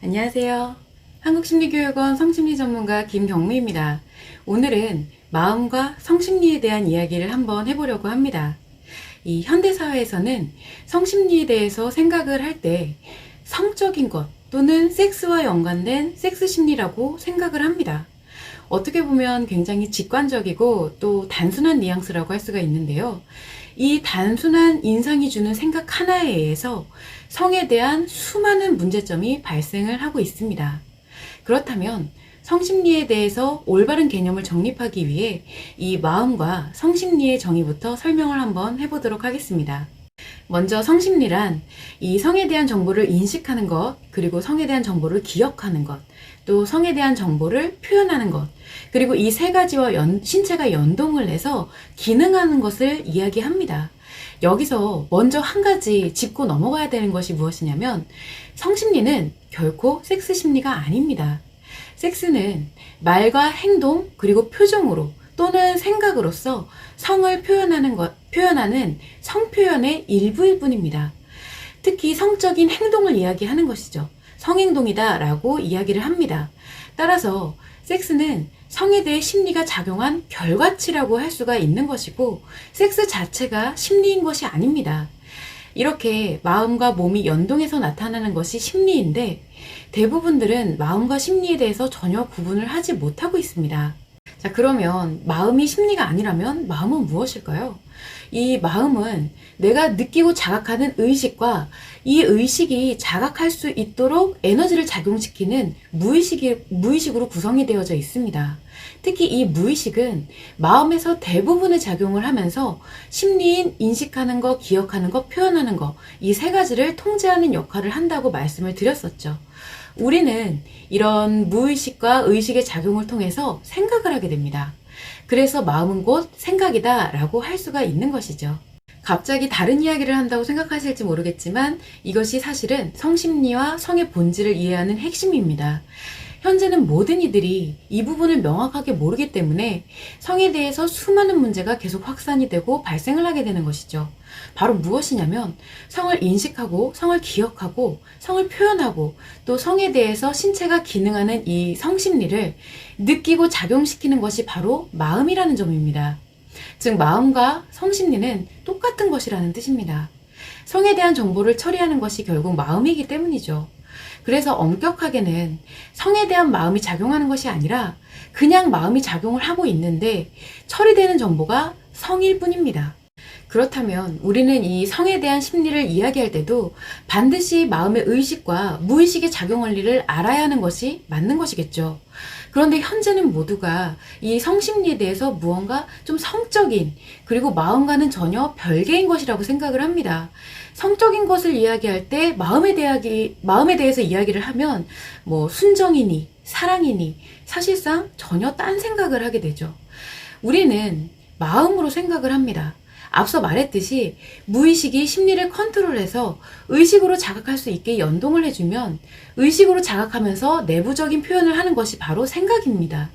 안녕하세요. 한국심리교육원 성심리 전문가 김경미입니다. 오늘은 마음과 성심리에 대한 이야기를 한번 해보려고 합니다. 이 현대사회에서는 성심리에 대해서 생각을 할 때 성적인 것 또는 섹스와 연관된 섹스 심리라고 생각을 합니다. 어떻게 보면 굉장히 직관적이고 또 단순한 뉘앙스라고 할 수가 있는데요. 이 단순한 인상이 주는 생각 하나에 의해서 성에 대한 수많은 문제점이 발생을 하고 있습니다. 그렇다면 성심리에 대해서 올바른 개념을 정립하기 위해 이 마음과 성심리의 정의부터 설명을 한번 해보도록 하겠습니다. 먼저 성심리란 이 성에 대한 정보를 인식하는 것, 그리고 성에 대한 정보를 기억하는 것, 또 성에 대한 정보를 표현하는 것, 그리고 이 세 가지와 신체가 연동을 해서 기능하는 것을 이야기합니다. 여기서 먼저 한 가지 짚고 넘어가야 되는 것이 무엇이냐면 성심리는 결코 섹스 심리가 아닙니다. 섹스는 말과 행동 그리고 표정으로 또는 생각으로서 성을 표현하는 성표현의 일부일 뿐입니다. 특히 성적인 행동을 이야기하는 것이죠. 성행동이다 라고 이야기를 합니다. 따라서 섹스는 성에 대해 심리가 작용한 결과치라고 할 수가 있는 것이고 섹스 자체가 심리인 것이 아닙니다. 이렇게 마음과 몸이 연동해서 나타나는 것이 심리인데 대부분들은 마음과 심리에 대해서 전혀 구분을 하지 못하고 있습니다. 자, 그러면 마음이 심리가 아니라면 마음은 무엇일까요? 이 마음은 내가 느끼고 자각하는 의식과 이 의식이 자각할 수 있도록 에너지를 작용시키는 무의식으로 구성이 되어져 있습니다. 특히 이 무의식은 마음에서 대부분의 작용을 하면서 심리인 인식하는 것, 기억하는 것, 표현하는 것, 이 세 가지를 통제하는 역할을 한다고 말씀을 드렸었죠. 우리는 이런 무의식과 의식의 작용을 통해서 생각을 하게 됩니다. 그래서 마음은 곧 생각이다 라고 할 수가 있는 것이죠. 갑자기 다른 이야기를 한다고 생각하실지 모르겠지만 이것이 사실은 성심리와 성의 본질을 이해하는 핵심입니다. 현재는 모든 이들이 이 부분을 명확하게 모르기 때문에 성에 대해서 수많은 문제가 계속 확산이 되고 발생을 하게 되는 것이죠. 바로 무엇이냐면 성을 인식하고 성을 기억하고 성을 표현하고 또 성에 대해서 신체가 기능하는 이 성심리를 느끼고 작용시키는 것이 바로 마음이라는 점입니다. 즉 마음과 성심리는 똑같은 것이라는 뜻입니다. 성에 대한 정보를 처리하는 것이 결국 마음이기 때문이죠. 그래서 엄격하게는 성에 대한 마음이 작용하는 것이 아니라 그냥 마음이 작용을 하고 있는데 처리되는 정보가 성일 뿐입니다. 그렇다면 우리는 이 성에 대한 심리를 이야기할 때도 반드시 마음의 의식과 무의식의 작용 원리를 알아야 하는 것이 맞는 것이겠죠. 그런데 현재는 모두가 이 성심리에 대해서 무언가 좀 성적인 그리고 마음과는 전혀 별개인 것이라고 생각을 합니다. 성적인 것을 이야기할 때 마음에 대해서 이야기를 하면 뭐 순정이니 사랑이니 사실상 전혀 딴 생각을 하게 되죠. 우리는 마음으로 생각을 합니다. 앞서 말했듯이 무의식이 심리를 컨트롤해서 의식으로 자각할 수 있게 연동을 해주면 의식으로 자각하면서 내부적인 표현을 하는 것이 바로 생각입니다.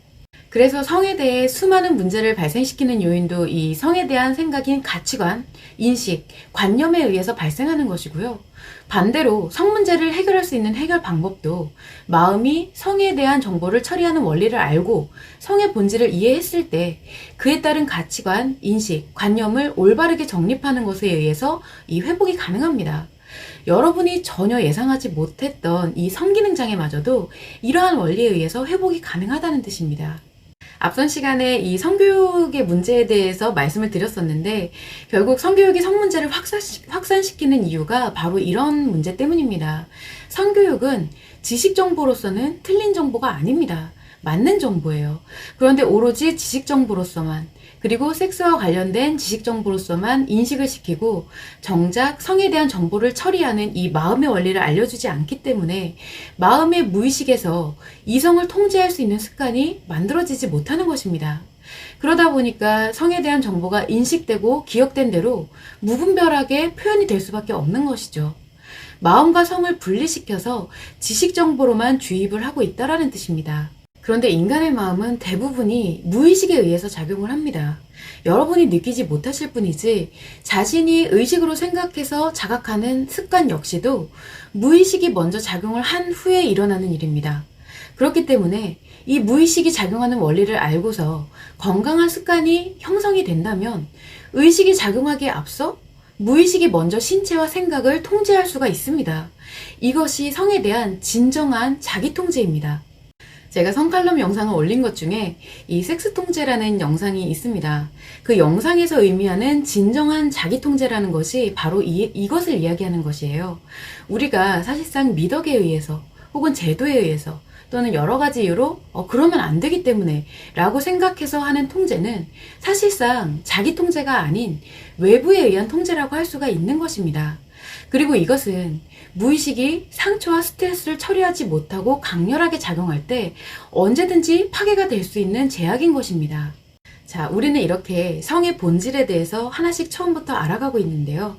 그래서 성에 대해 수많은 문제를 발생시키는 요인도 이 성에 대한 생각인 가치관, 인식, 관념에 의해서 발생하는 것이고요. 반대로 성 문제를 해결할 수 있는 해결 방법도 마음이 성에 대한 정보를 처리하는 원리를 알고 성의 본질을 이해했을 때 그에 따른 가치관, 인식, 관념을 올바르게 정립하는 것에 의해서 이 회복이 가능합니다. 여러분이 전혀 예상하지 못했던 이 성기능 장애마저도 이러한 원리에 의해서 회복이 가능하다는 뜻입니다. 앞선 시간에 이 성교육의 문제에 대해서 말씀을 드렸었는데 결국 성교육이 성문제를 확산시키는 이유가 바로 이런 문제 때문입니다. 성교육은 지식 정보로서는 틀린 정보가 아닙니다. 맞는 정보예요. 그런데 오로지 지식 정보로서만 그리고 섹스와 관련된 지식 정보로서만 인식을 시키고 정작 성에 대한 정보를 처리하는 이 마음의 원리를 알려주지 않기 때문에 마음의 무의식에서 이성을 통제할 수 있는 습관이 만들어지지 못하는 것입니다. 그러다 보니까 성에 대한 정보가 인식되고 기억된 대로 무분별하게 표현이 될 수밖에 없는 것이죠. 마음과 성을 분리시켜서 지식 정보로만 주입을 하고 있다라는 뜻입니다. 그런데 인간의 마음은 대부분이 무의식에 의해서 작용을 합니다. 여러분이 느끼지 못하실 뿐이지 자신이 의식으로 생각해서 자각하는 습관 역시도 무의식이 먼저 작용을 한 후에 일어나는 일입니다. 그렇기 때문에 이 무의식이 작용하는 원리를 알고서 건강한 습관이 형성이 된다면 의식이 작용하기에 앞서 무의식이 먼저 신체와 생각을 통제할 수가 있습니다. 이것이 성에 대한 진정한 자기 통제입니다. 제가 성칼럼 영상을 올린 것 중에 이 섹스 통제라는 영상이 있습니다. 그 영상에서 의미하는 진정한 자기 통제라는 것이 바로 이것을 이야기하는 것이에요. 우리가 사실상 미덕에 의해서 혹은 제도에 의해서 또는 여러 가지 이유로 그러면 안 되기 때문에 라고 생각해서 하는 통제는 사실상 자기 통제가 아닌 외부에 의한 통제라고 할 수가 있는 것입니다. 그리고 이것은 무의식이 상처와 스트레스를 처리하지 못하고 강렬하게 작용할 때 언제든지 파괴가 될 수 있는 제약인 것입니다. 자, 우리는 이렇게 성의 본질에 대해서 하나씩 처음부터 알아가고 있는데요.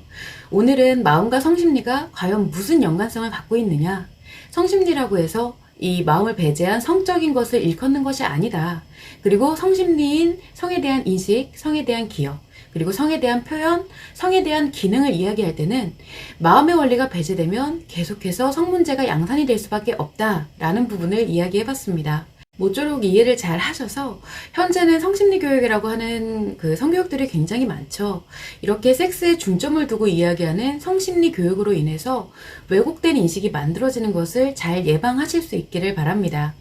오늘은 마음과 성심리가 과연 무슨 연관성을 갖고 있느냐? 성심리라고 해서 이 마음을 배제한 성적인 것을 일컫는 것이 아니다. 그리고 성심리인 성에 대한 인식, 성에 대한 기억, 그리고 성에 대한 표현, 성에 대한 기능을 이야기할 때는 마음의 원리가 배제되면 계속해서 성 문제가 양산이 될 수밖에 없다라는 부분을 이야기해봤습니다. 모쪼록 이해를 잘 하셔서 현재는 성심리 교육이라고 하는 그 성교육들이 굉장히 많죠. 이렇게 섹스에 중점을 두고 이야기하는 성심리 교육으로 인해서 왜곡된 인식이 만들어지는 것을 잘 예방하실 수 있기를 바랍니다.